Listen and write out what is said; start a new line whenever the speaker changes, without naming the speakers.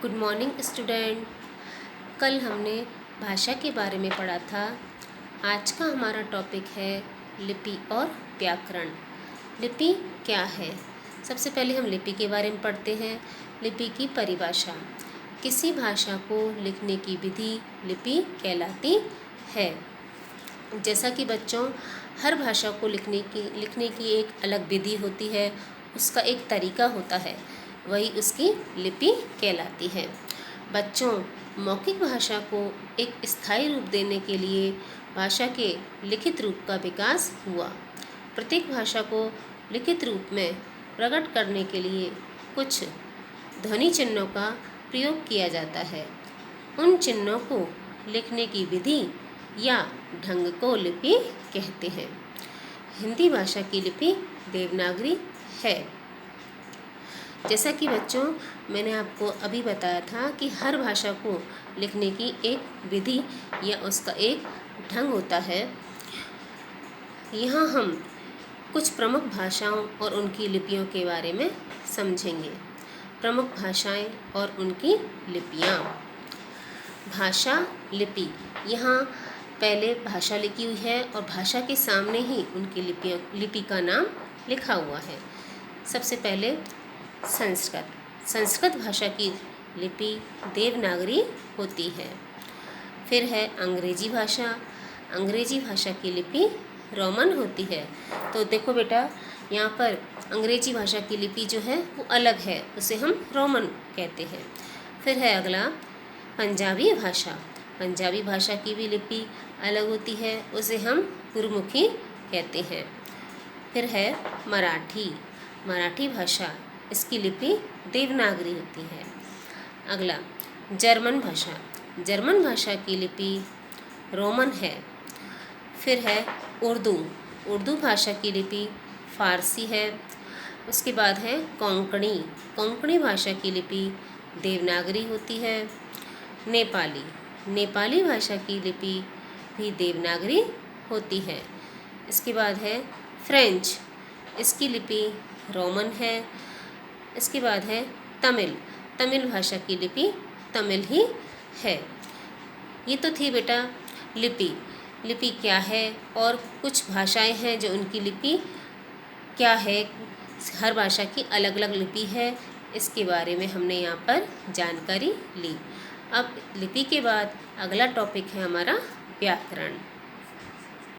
Good morning student. कल हमने भाषा के बारे में पढ़ा था। आज का हमारा टॉपिक है लिपि और व्याकरण। लिपि क्या है? सबसे पहले हम लिपि के बारे में पढ़ते हैं। लिपि की परिभाषा। किसी भाषा को लिखने की विधि लिपि कहलाती है। जैसा कि बच्चों, हर भाषा को लिखने की एक अलग विधि होती है, उसका एक तरीका होता है, वही उसकी लिपि कहलाती है। बच्चों, मौखिक भाषा को एक स्थायी रूप देने के लिए भाषा के लिखित रूप का विकास हुआ। प्रत्येक भाषा को लिखित रूप में प्रकट करने के लिए कुछ ध्वनि चिन्हों का प्रयोग किया जाता है। उन चिन्हों को लिखने की विधि या ढंग को लिपि कहते हैं। हिंदी भाषा की लिपि देवनागरी है। जैसा कि बच्चों, मैंने आपको अभी बताया था कि हर भाषा को लिखने की एक विधि या उसका एक ढंग होता है। यहाँ हम कुछ प्रमुख भाषाओं और उनकी लिपियों के बारे में समझेंगे। प्रमुख भाषाएं और उनकी लिपियाँ। भाषा, लिपि। यहाँ पहले भाषा लिखी हुई है और भाषा के सामने ही उनकी लिपि का नाम लिखा हुआ है। सबसे पहले संस्कृत भाषा की लिपि देवनागरी होती है। फिर है अंग्रेजी भाषा। अंग्रेजी भाषा की लिपि रोमन होती है। तो देखो बेटा, यहाँ पर अंग्रेजी भाषा की लिपि जो है वो अलग है, उसे हम रोमन कहते हैं। फिर है अगला पंजाबी भाषा। पंजाबी भाषा की भी लिपि अलग होती है, उसे हम गुरमुखी कहते हैं। फिर है मराठी। मराठी भाषा, इसकी लिपि देवनागरी होती है। अगला जर्मन भाषा। जर्मन भाषा की लिपि रोमन है। फिर है उर्दू। उर्दू भाषा की लिपि फारसी है। उसके बाद है कोंकणी। कोंकणी भाषा की लिपि देवनागरी होती है। नेपाली। नेपाली भाषा की लिपि भी देवनागरी होती है। इसके बाद है फ्रेंच। इसकी लिपि रोमन है। इसके बाद है तमिल। तमिल भाषा की लिपि तमिल ही है। ये तो थी बेटा लिपि। लिपि क्या है और कुछ भाषाएं हैं जो उनकी लिपि क्या है। हर भाषा की अलग अलग लिपि है, इसके बारे में हमने यहाँ पर जानकारी ली। अब लिपि के बाद अगला टॉपिक है हमारा व्याकरण।